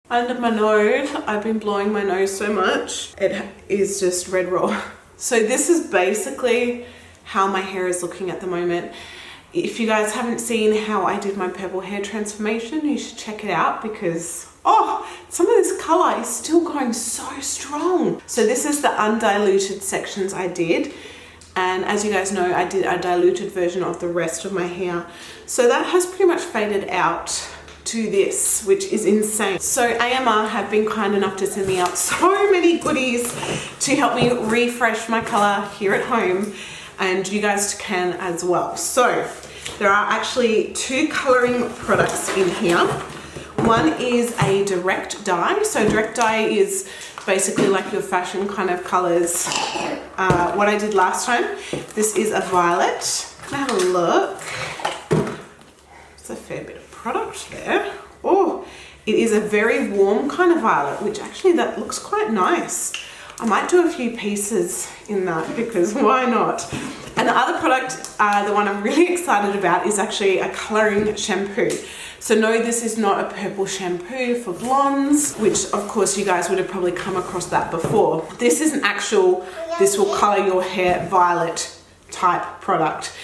Under my nose, I've been blowing my nose so much, it is just red raw. So this is basically how my hair is looking at the moment. If you guys haven't seen how I did my purple hair transformation, you should check it out because, oh, some of this color is still going so strong. So this is the undiluted sections I did. And as you guys know, I did a diluted version of the rest of my hair. So that has pretty much faded out to this, which is insane. So AMR have been kind enough to send me out so many goodies to help me refresh my color here at home, and you guys can as well. So there are actually 2 coloring products in here. One is a direct dye. So direct dye is basically like your fashion kind of colors. What I did last time, this is a violet. Can I have a look? It's a fair bit of product there. Oh, it is a very warm kind of violet, which actually that looks quite nice. I might do a few pieces in that because why not? And the other product, the one I'm really excited about, is actually a coloring shampoo. So no, this is not a purple shampoo for blondes, which of course you guys would have probably come across that before. This is an actual, this will color your hair violet type product.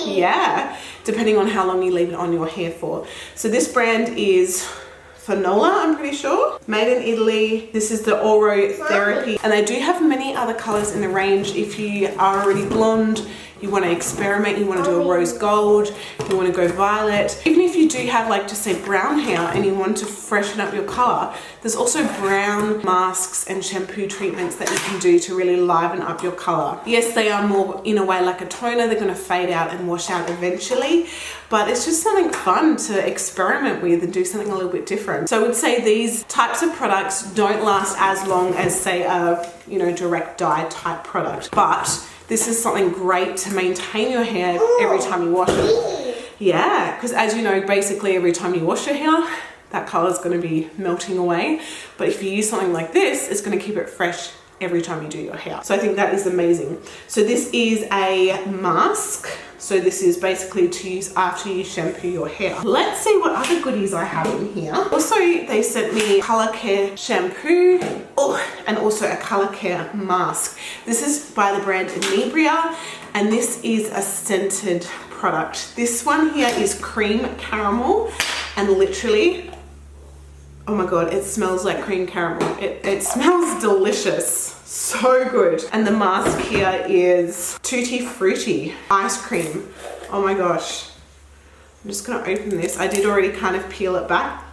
Yeah, depending on how long you leave it on your hair for. So this brand is Fanola, I'm pretty sure. Made in Italy. This is the Oro Therapy. And they do have many other colors in the range. If you are already blonde, you want to experiment, you want to do a rose gold, you want to go violet. Even if you do have like just say brown hair and you want to freshen up your color, there's also brown masks and shampoo treatments that you can do to really liven up your color. Yes, they are more in a way like a toner. They're going to fade out and wash out eventually, but it's just something fun to experiment with and do something a little bit different. So I would say these types of products don't last as long as say a, you know, direct dye type product, but this is something great to maintain your hair every time you wash it. Yeah, because as you know, basically every time you wash your hair, that color is going to be melting away. But if you use something like this, it's going to keep it fresh every time you do your hair. So I think that is amazing. So this is a mask. So this is basically to use after you shampoo your hair. Let's see what other goodies I have in here. Also, they sent me color care shampoo, and also a color care mask. This is by the brand Inebria, and this is a scented product. This one here is cream caramel, and literally, oh my god, it smells like cream caramel. It smells delicious. So good. And the mask here is Tutti Frutti ice cream. Oh my gosh. I'm just gonna open this. I did already kind of peel it back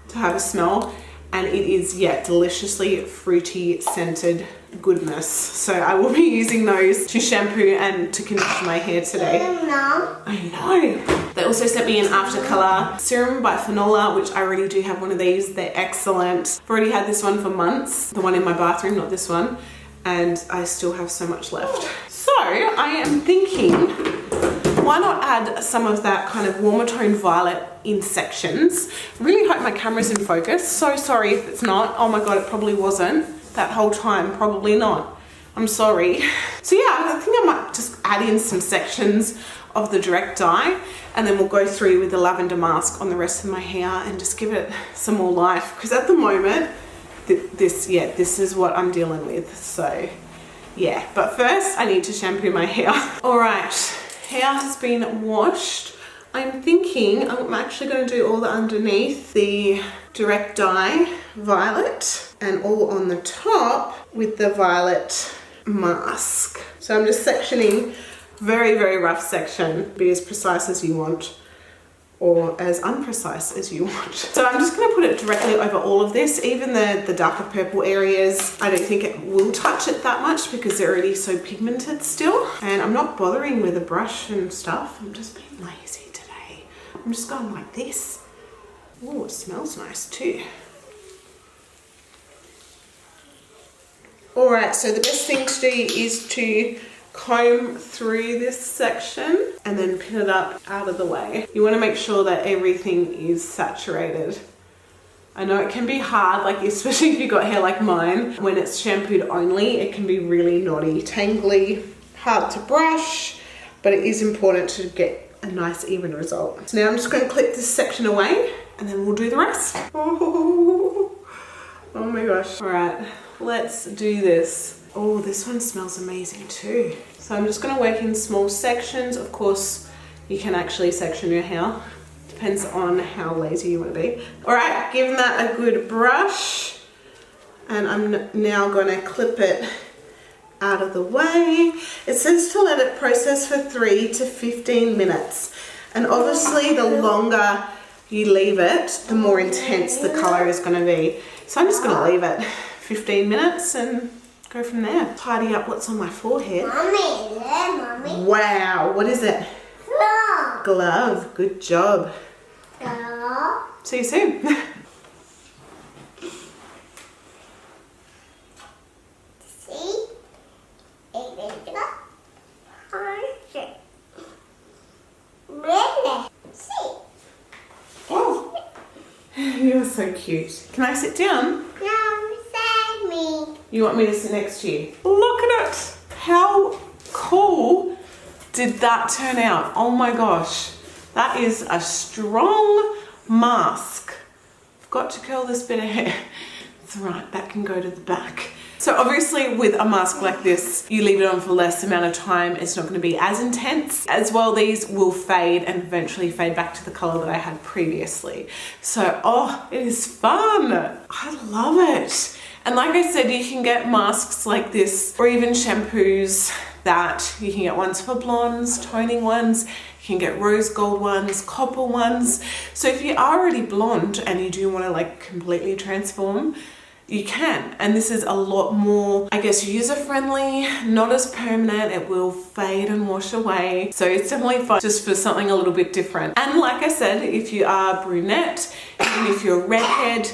to have a smell, and it is, yeah, deliciously fruity scented goodness. So I will be using those to shampoo and to condition my hair today. I know. They also sent me an after color serum by Fanola, which I already do have one of these. They're excellent. I've already had this one for months, the one in my bathroom, not this one, and I still have so much left. So I am thinking, why not add some of that kind of warmer tone violet in sections? Really hope my camera's in focus. So sorry if it's not. Oh my god, it probably wasn't that whole time. Probably not. I'm sorry. So yeah, I think I might just add in some sections of the direct dye, and then we'll go through with the lavender mask on the rest of my hair and just give it some more life, because at the moment this is what I'm dealing with. So yeah, but first I need to shampoo my hair. All right, hair has been washed. I'm thinking I'm actually going to do all the underneath the direct dye violet and all on the top with the violet mask. So I'm just sectioning, very, very rough section. Be as precise as you want or as unprecise as you want. So I'm just going to put it directly over all of this, even the darker purple areas. I don't think it will touch it that much because they're already so pigmented still. And I'm not bothering with a brush and stuff. I'm just being lazy today. I'm just going like this. Oh, it smells nice too. All right, so the best thing to do is to comb through this section and then pin it up out of the way. You want to make sure that everything is saturated. I know it can be hard, like especially if you've got hair like mine, when it's shampooed only, it can be really knotty, tangly, hard to brush, but it is important to get a nice even result. So now I'm just going to clip this section away and then we'll do the rest. Oh. gosh. All right, let's do this. Oh, this one smells amazing too. So I'm just gonna work in small sections. Of course, you can actually section your hair. Depends on how lazy you want to be. All right, give that a good brush. And I'm now gonna clip it out of the way. It says to let it process for 3 to 15 minutes. And obviously the longer you leave it, the more intense the color is gonna be. So I'm just gonna leave it 15 minutes and go from there. Tidy up what's on my forehead. Mommy. Wow, what is it? Glove. Glove, good job. Glove. See you soon. See? Really? See? Oh, you're so cute. Can I sit down? No, beside me. You want me to sit next to you? Look at it. How cool did that turn out? Oh my gosh. That is a strong mask. I've got to curl this bit of hair. That's right, that can go to the back. So obviously with a mask like this, you leave it on for less amount of time. It's not going to be as intense. As well, these will fade and eventually fade back to the color that I had previously. So, oh, it is fun. I love it. And like I said, you can get masks like this or even shampoos that you can get ones for blondes, toning ones. You can get rose gold ones, copper ones. So if you are already blonde and you do want to like completely transform, you can. And this is a lot more, I guess, user-friendly, not as permanent. It will fade and wash away. So it's definitely fun just for something a little bit different. And like I said, if you are brunette, even if you're redhead,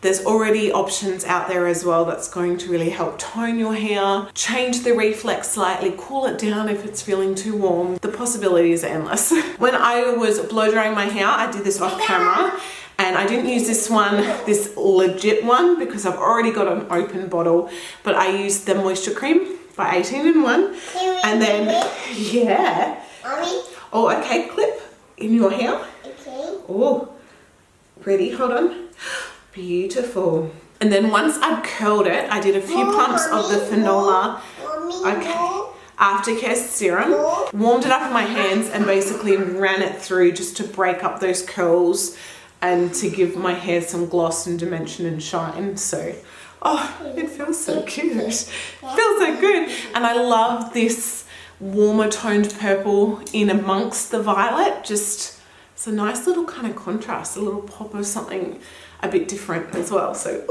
there's already options out there as well that's going to really help tone your hair, change the reflex slightly, cool it down if it's feeling too warm. The possibilities are endless. When I was blow drying my hair, I did this off camera. And I didn't use this one, this legit one, because I've already got an open bottle, but I used the moisture cream by 18-in-1. And then, yeah. Mommy? Oh, okay, clip in your hair. Okay. Oh, ready, hold on. Beautiful. And then once I'd curled it, I did a few pumps of the Finola Aftercare serum, warmed it up in my hands and basically ran it through just to break up those curls and to give my hair some gloss and dimension and shine. So, oh, it feels so cute. It feels so good. And I love this warmer toned purple in amongst the violet. Just, it's a nice little kind of contrast, a little pop of something a bit different as well. So,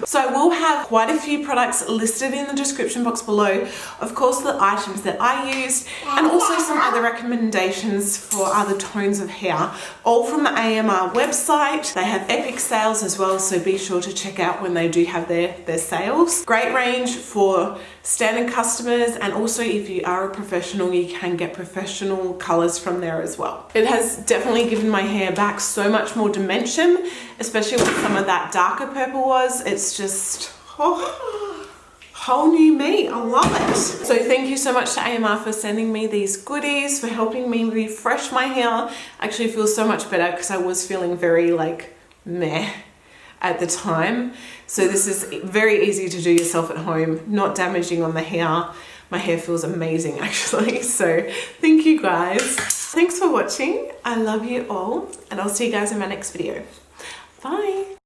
so I will have quite a few products listed in the description box below. Of course, the items that I used and also some other recommendations for other tones of hair, all from the AMR website. They have epic sales as well, so be sure to check out when they do have their sales. Great range for standard customers, and also if you are a professional, you can get professional colors from there as well. It has definitely given my hair back so much more dimension, especially with some of that darker purple was. It's just, oh, whole new me. I love it. So thank you so much to AMR for sending me these goodies, for helping me refresh my hair. I actually feel so much better because I was feeling very like meh at the time. So this is very easy to do yourself at home, not damaging on the hair. My hair feels amazing actually. So thank you guys. Thanks for watching. I love you all, and I'll see you guys in my next video. Bye.